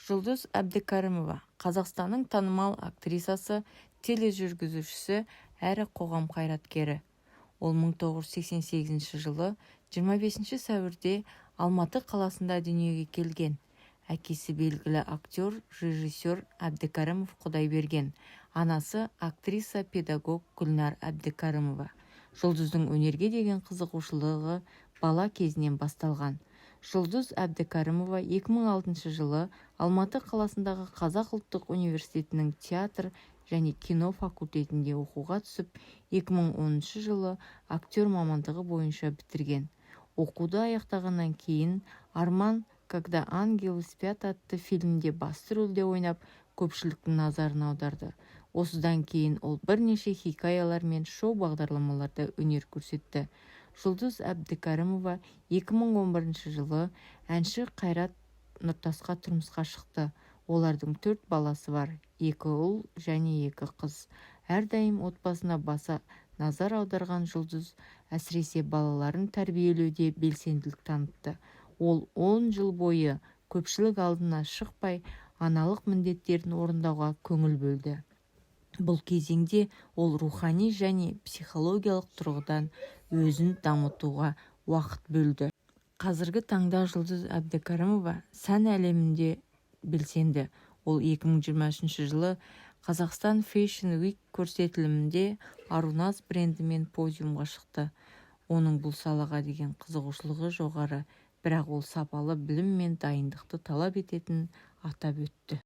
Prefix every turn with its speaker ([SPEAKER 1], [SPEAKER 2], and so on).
[SPEAKER 1] Жұлдыз Әбдікәрімова Қазақстанның танымал актрисасы, тележүргізушісі әрі қоғам қайраткері. Ол 1988 жылы 25 сәуірде Алматы қаласында дүниеге келген. Әкесі белгілі актер, режиссер Әбдікәрімов Құдайберген. Анасы актриса, педагог Гүлнар Әбдікәрімова. Жұлдыздың өнерге деген қызығушылығы бала кезінен басталған. Жұлдыз Әбдікәрімова 2006 жылы Алматы қаласындағы Қазақ ұлттық университетінің театр және кино факультетінде оқуға түсіп, 2010 жылы актер мамандығы бойынша бітірген. Оқуды аяқтағаннан кейін «Арман, когда ангелы спят» атты фильмде басты рөлде ойнап, көпшіліктің назарын аударды. Осыдан кейін ол бірнеше хикаялар мен шоу бағдарламаларда өнер көрсетті. Жұлдыз Әбдікәрімова 2011 жылы әнші Қайрат Нұртасқа тұрмысқа шықты. Олардың 4 баласы бар, 2 ұл және 2 қыз. Әрдайым отбасына баса назар аударған Жұлдыз әсіресе балаларын тәрбиелеуде белсенділік танытты. Ол 10 жыл бойы көпшілік алдына шықпай, аналық міндеттерін орындауға көңіл бөлді. Бұл кезеңде ол рухани және психологиялық тұрғыдан өзін дамытуға уақыт бөлді. Қазіргі таңда Жұлдыз Әбдікәрімова сән әлемінде белсенді. Ол 2023 жылы Қазақстан Fashion Week көрсетілімінде Арунас брендімен подиумға шықты. Оның бұл салаға деген қызығушылығы жоғары, бірақ ол сапалы білім мен дайындықты талап ететінін атап өтті.